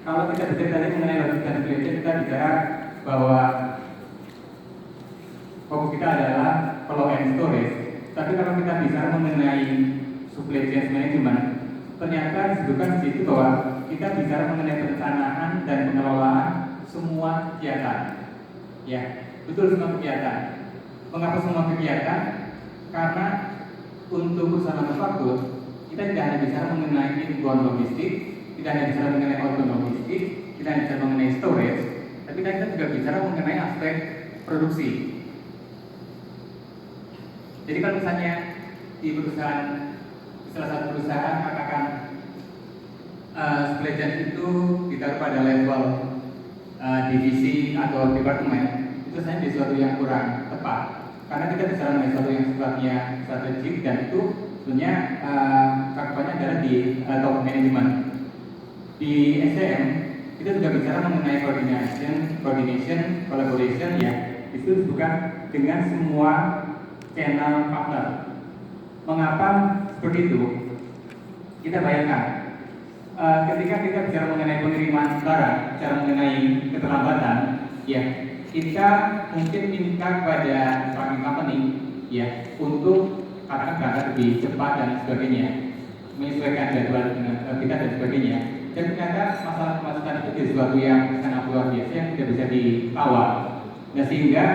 kalau kita bicara tadi mengenai logistik dan supply chain, kita bicara bahwa fokus kita adalah flow and storage. Tapi kalau kita bicara mengenai supply chain management, ternyata disebutkan di situ bahwa kita bicara mengenai perencanaan dan pengelolaan semua kegiatan. Ya, betul, semua kegiatan. Mengapa semua kegiatan? Karena untuk perusahaan manufaktur, kita tidak hanya bicara mengenai inbound logistik, tidak hanya bicara mengenai outbound logistik, tidak hanya bicara mengenai storage, tapi kita juga bicara mengenai aspek produksi. Jadi kalau misalnya di perusahaan, di salah satu perusahaan katakan supply chain itu ditaruh pada level divisi atau departemen, itu sebenarnya sesuatu yang kurang tepat. Karena kita bicara mengenai sesuatu yang sifatnya strategik dan itu sebenarnya cakupannya adalah di top management. Di SCM kita juga bicara mengenai coordination, collaboration ya. Itu disebutkan dengan semua channel partner. Mengapa seperti itu? Kita bayangkan ketika kita bicara mengenai pengiriman barang, bicara mengenai keterlambatan, ya kita mungkin minta kepada trucking company, ya untuk katakan berangkat lebih cepat dan sebagainya, menyesuaikan jadwal dengan kita dan sebagainya. Dan ternyata masalah kemacetan itu sesuatu yang sangat luar biasa yang tidak bisa ditawar. Nah sehingga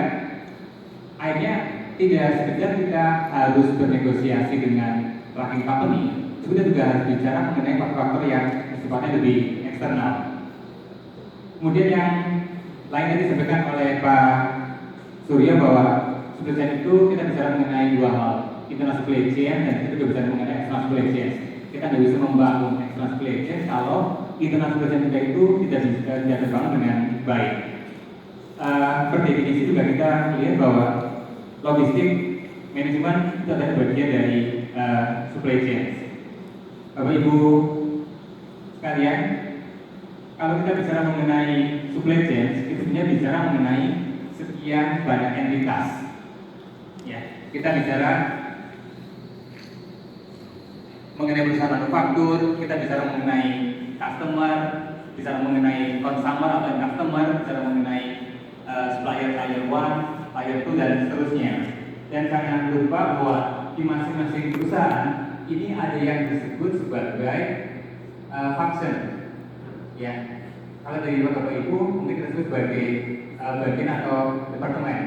akhirnya tidak sekedar kita harus bernegosiasi dengan trucking company, kita juga harus bicara mengenai faktor-faktor yang sifatnya lebih eksternal. Kemudian yang lain tadi disampaikan oleh Pak Surya bahwa supply chain itu kita bicara mengenai dua hal, internal supply chain dan kita juga bicara mengenai external supply chain. Kita tidak bisa membangun external supply chain kalau internal supply chain kita itu tidak terbangun dengan baik. Per definisi juga kita lihat bahwa logistik manajemen itu adalah bagian dari supply chain. Bapak Ibu sekalian, kalau kita bicara mengenai supply chain, itu sebenarnya bicara mengenai sekian banyak entitas. Ya, kita bicara mengenai perusahaan manufaktur, kita bicara mengenai customer, bicara mengenai consumer atau customer, bicara mengenai supplier tier 1, tier 2 dan seterusnya. Dan jangan lupa bahwa di masing-masing perusahaan ini ada yang disebut sebagai function. Ya, kalau dari Bapak Ibu mungkin kita sebut sebagai bagian atau departemen.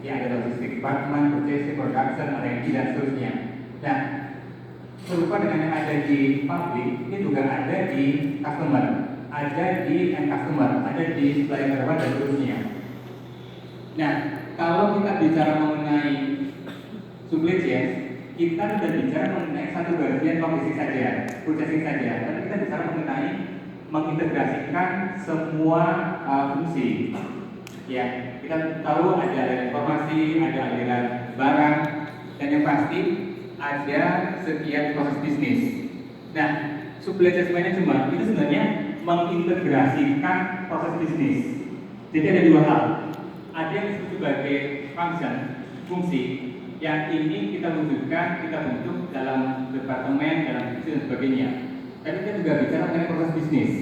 Ya, ada logistik departemen, purchasing, production, R&D dan seterusnya. Nah, serupa dengan yang ada di pabrik, ini juga ada di customer, ada di end customer, ada di supplier dan seterusnya. Nah, kalau kita bicara mengenai supply chain, kita tidak bicara mengenai satu bagian logistik saja, purchasing saja, tapi kita bicara mengenai mengintegrasikan semua fungsi. Ya, kita tahu ada aliran informasi, ada aliran barang, dan yang pasti ada sekian proses bisnis. Nah, supply chain management itu sebenarnya mengintegrasikan proses bisnis. Jadi ada dua hal. Ada yang disebut sebagai function, fungsi, yang ini kita wujudkan, kita bentuk dalam departemen, dalam divisi dan sebagainya. Tapi kita juga bicara mengenai proses bisnis.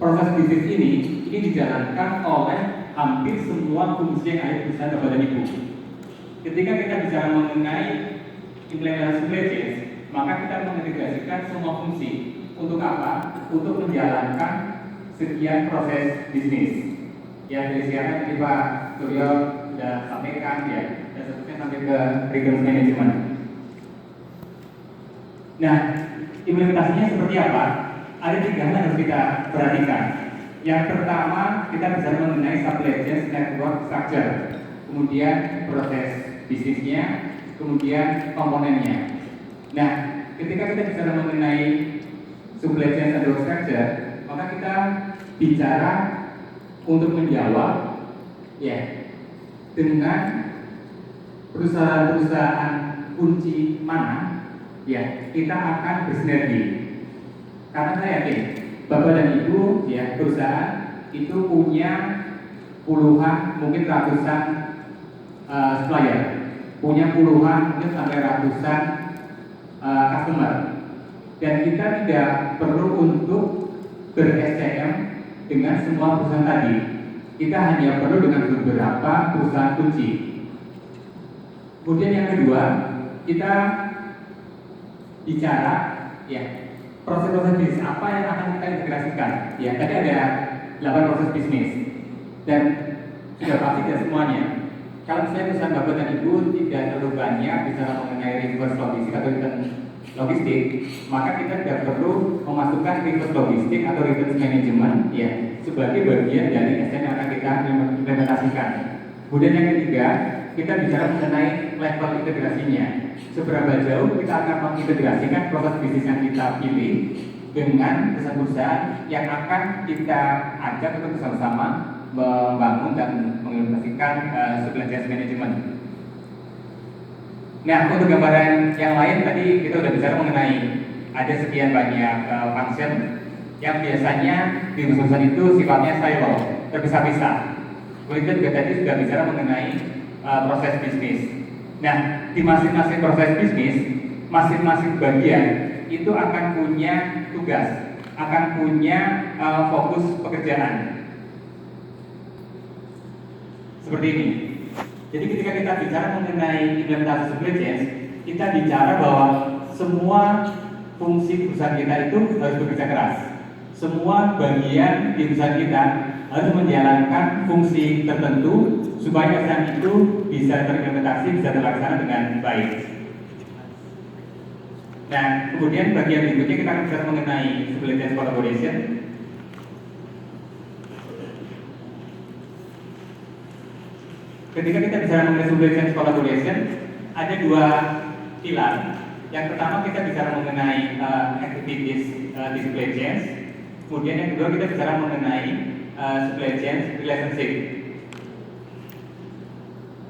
Proses bisnis ini dijalankan oleh hampir semua fungsi yang ada di perusahaan Bapak dan Ibu. Ketika kita bicara mengenai implementasi supply chain, maka kita mengintegrasikan semua fungsi. Untuk apa? Untuk menjalankan sekian proses bisnis. Ya, dari sekarang tadi Pak Suryo sudah sampaikan ya, dan seterusnya sampai ke resource management. Nah, implementasinya seperti apa? Ada tiga hal yang harus kita perhatikan. Yang pertama, kita bicara mengenai supply chain network structure, kemudian proses bisnisnya, kemudian komponennya. Nah, ketika kita bicara mengenai supply chain network structure, maka kita bicara untuk menjawab ya dengan perusahaan-perusahaan kunci mana ya kita akan bersinergi. Karena saya yakin Bapak dan Ibu ya perusahaan itu punya puluhan mungkin ratusan supplier, punya puluhan mungkin sampai ratusan customer, dan kita tidak perlu untuk ber-SCM dengan semua perusahaan tadi. Kita hanya perlu dengan beberapa perusahaan kunci. Kemudian yang kedua, kita bicara ya proses-proses bisnis apa yang akan kita integrasikan. Ya, tadi ada 8 proses bisnis dan sudah pasti tidak semuanya. Kalau misalnya perusahaan Bapak dan Ibu tidak terlalu banyak bicara mengenai reverse logistik atau return logistik, maka kita tidak perlu memasukkan reverse logistik atau return management ya sebagai bagian dari SDM yang akan kita implementasikan. Kemudian yang ketiga, kita bicara mengenai level integrasinya. Seberapa jauh kita akan mengintegrasikan proses bisnis yang kita pilih dengan perusahaan-perusahaan yang akan kita ajak untuk bersama-sama membangun dan mengimplementasikan supply chain management. Nah, untuk gambaran yang lain tadi kita sudah bicara mengenai ada sekian banyak function yang biasanya di perusahaan itu sifatnya silo, terpisah-pisah. Kemudian juga tadi sudah bicara mengenai proses bisnis. Nah, di masing-masing proses bisnis, masing-masing bagian itu akan punya tugas, akan punya fokus pekerjaan. Seperti ini. Jadi ketika kita bicara mengenai implementasi supply chain, kita bicara bahwa semua fungsi perusahaan kita itu harus bekerja keras. Semua bagian di perusahaan kita harus menjalankan fungsi tertentu supaya perusahaan itu bisa terimplementasi, bisa terlaksana dengan baik. Nah, kemudian bagian berikutnya kita akan bicara mengenai supply chain collaboration. Ketika kita bicara mengenai supply chain collaboration, ada dua pilar. Yang pertama kita bicara mengenai activities di supply chain. Kemudian yang kedua kita bicara mengenai supply chain relationship.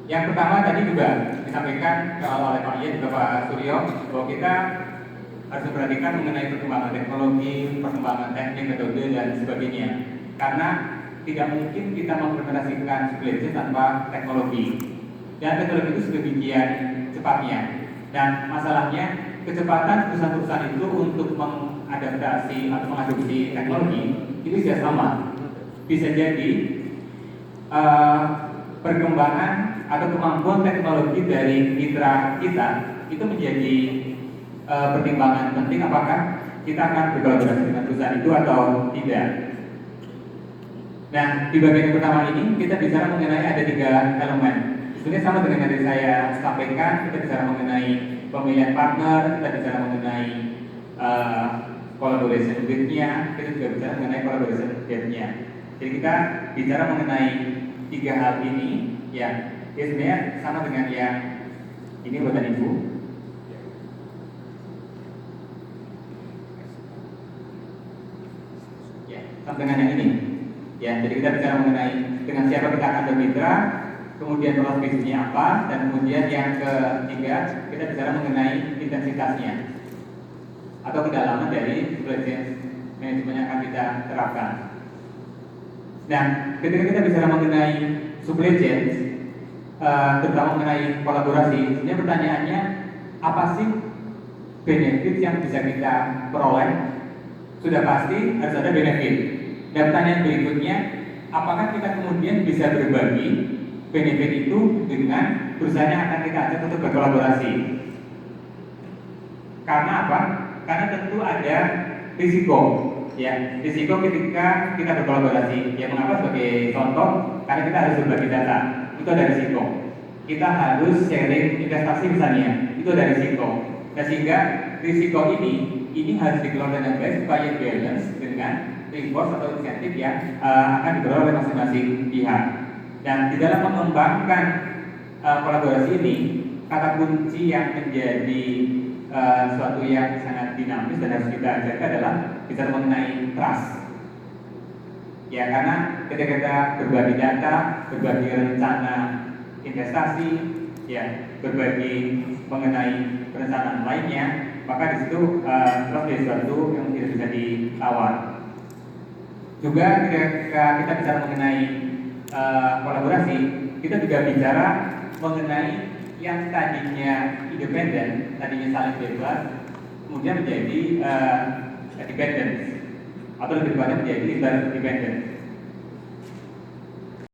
Yang pertama tadi juga disampaikan oleh Pak Ian juga Pak Suryo bahwa kita harus memperhatikan mengenai perkembangan teknologi, perkembangan teknik, metode dan sebagainya. Karena tidak mungkin kita mengimplementasikan supply chain tanpa teknologi. Dan teknologi itu sedemikian cepatnya. Dan masalahnya kecepatan perusahaan-perusahaan itu untuk mengadaptasi atau mengadopsi teknologi itu tidak sama. Bisa jadi perkembangan atau kemampuan teknologi dari mitra kita itu menjadi pertimbangan penting apakah kita akan berkolaborasi dengan perusahaan itu atau tidak. Nah, di bagian yang pertama ini kita bicara mengenai ada 3 elemen. Sebenarnya sama dengan yang tadi saya sampaikan, kita bicara mengenai pemilihan partner, kita bicara mengenai collaboration with-nya, kita juga bicara mengenai collaboration with-nya. Jadi kita bicara mengenai 3 hal ini, ya sebenarnya sama dengan yang ini buat Ibu. Ya, sama dengan yang ini. Ya, jadi kita bicara mengenai dengan siapa kita akan bermitra, kemudian proses bisnisnya apa, dan kemudian yang ketiga kita bicara mengenai intensitasnya atau kedalaman dari supply chain manajemen yang akan kita terapkan. Nah, ketika kita bicara mengenai supply chain, terutama mengenai kolaborasi, sebenarnya pertanyaannya apa sih benefit yang bisa kita peroleh? Sudah pasti harus ada benefit. Dan pertanyaan berikutnya, apakah kita kemudian bisa berbagi benefit itu dengan perusahaan yang akan kita ajak untuk berkolaborasi? Karena apa? Karena tentu ada risiko, ya risiko ketika kita berkolaborasi. Ya mengapa sebagai contoh? Karena kita harus berbagi data, itu ada risiko. Kita harus sharing investasi misalnya, itu ada risiko. Nah, sehingga risiko ini harus dikelola dengan baik supaya balance dengan reward atau insentif yang akan diperoleh oleh masing-masing pihak. Dan di dalam mengembangkan kolaborasi ini, kata kunci yang menjadi suatu yang sangat dinamis dan harus kita jaga adalah bicara mengenai trust. Ya, karena ketika kita berbagi data, berbagi rencana investasi, ya berbagi mengenai perencanaan lainnya, maka di situ trust menjadi sesuatu yang tidak bisa ditawar. Juga ketika kita bicara mengenai kolaborasi, kita juga bicara mengenai yang tadinya independen, tadinya saling bebas, kemudian menjadi dependent atau lebih tepatnya menjadi interdependent.